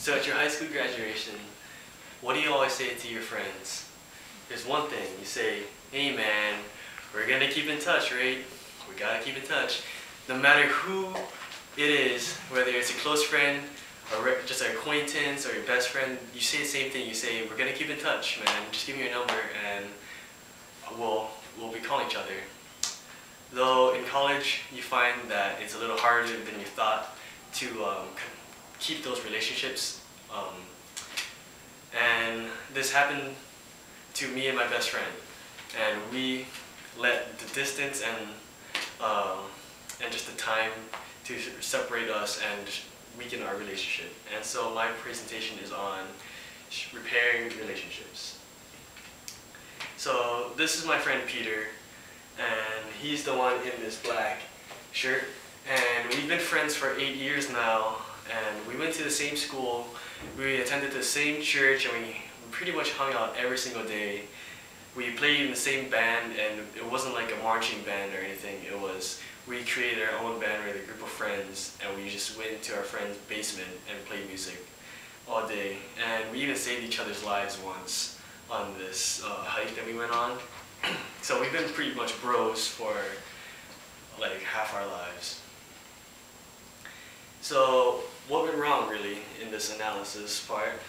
So at your high school graduation, what do you always say to your friends? There's one thing, you say, hey man, we're gonna keep in touch, right? We gotta keep in touch. No matter who it is, whether it's a close friend, or just an acquaintance, or your best friend, you say the same thing. You say, we're gonna keep in touch, man. Just give me your number and we'll be calling each other. Though in college, you find that it's a little harder than you thought to keep those relationships. And this happened to me and my best friend. And we let the distance and just the time to separate us and weaken our relationship. And so my presentation is on repairing relationships. So this is my friend Peter, and he's the one in this black shirt. And we've been friends for 8 years now, and we went to the same school, we attended the same church, and we pretty much hung out every single day. We played in the same band, and it wasn't like a marching band or anything. It was, we created our own band with a group of friends, and we just went into our friend's basement and played music all day. And we even saved each other's lives once on this hike that we went on. So we've been pretty much bros for like half our lives. So what went wrong really in this analysis part?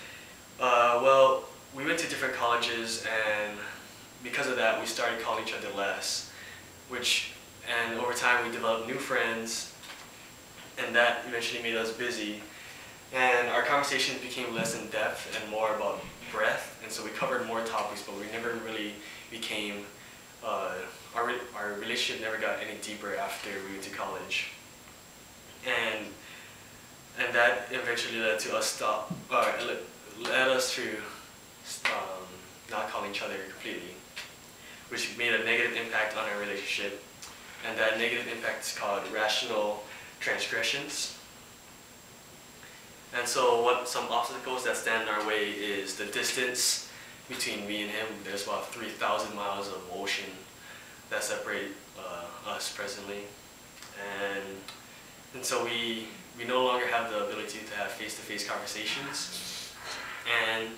Well, we went to different colleges, and because of that we started calling each other less, and over time we developed new friends, and that eventually made us busy. And our conversations became less in depth and more about breadth, and so we covered more topics, but we never really became, our relationship never got any deeper after we went to college. And that eventually led to us led us to not calling each other completely, which made a negative impact on our relationship. And that negative impact is called rational transgressions. And so some obstacles that stand in our way is the distance between me and him. There's about 3,000 miles of ocean that separate us presently. And so we no longer have the ability to have face-to-face conversations. And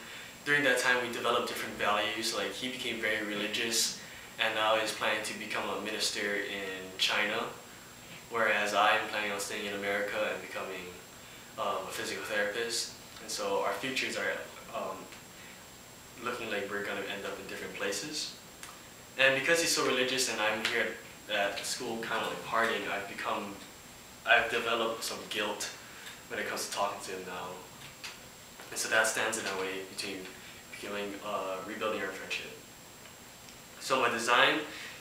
during that time we developed different values. Like, he became very religious, and now he's planning to become a minister in China, whereas I am planning on staying in America and becoming a physical therapist. And so our futures are looking like we're going to end up in different places. And because he's so religious and I'm here at school kind of like partying, I've developed some guilt when it comes to talking to him now. And so that stands in our way between rebuilding our friendship. So my design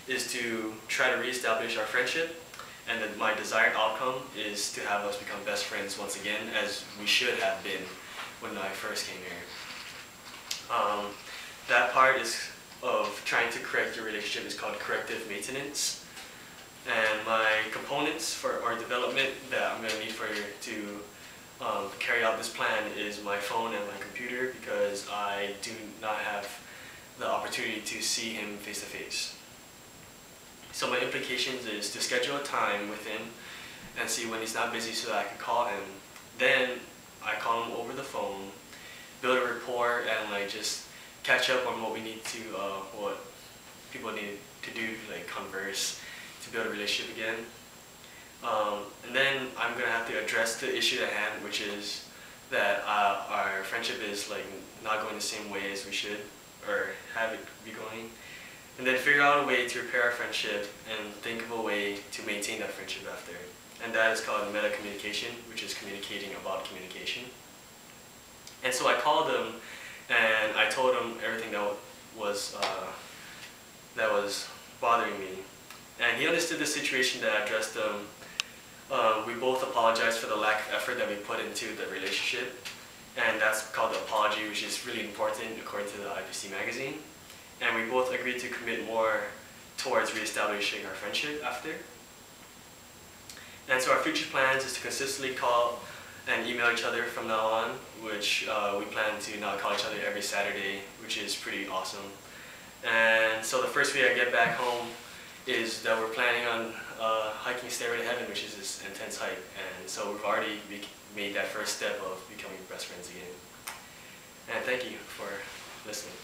is to try to reestablish our friendship, and then my desired outcome is to have us become best friends once again, as we should have been when I first came here. That part of trying to correct your relationship is called corrective maintenance. And my components for our development that I'm going to need to carry out this plan is my phone and my computer, because I do not have the opportunity to see him face to face. So my implications is to schedule a time with him and see when he's not busy so that I can call him. Then I call him over the phone, build a rapport, and like just catch up on what we need to, what people need to do, like converse, to build a relationship again. And then I'm gonna have to address the issue at hand, which is that our friendship is like not going the same way as we should, or have it be going. And then figure out a way to repair our friendship and think of a way to maintain that friendship after. And that is called meta-communication, which is communicating about communication. And so I called him and I told him everything that was bothering me. And he understood the situation that I addressed him. We both apologized for the lack of effort that we put into the relationship. And that's called the apology, which is really important according to the IPC magazine. And we both agreed to commit more towards reestablishing our friendship after. And so our future plans is to consistently call and email each other from now on, which we plan to now call each other every Saturday, which is pretty awesome. And so the first week I get back home, is that we're planning on hiking Stairway to Heaven, which is this intense hike. And so we've already made that first step of becoming best friends again. And thank you for listening.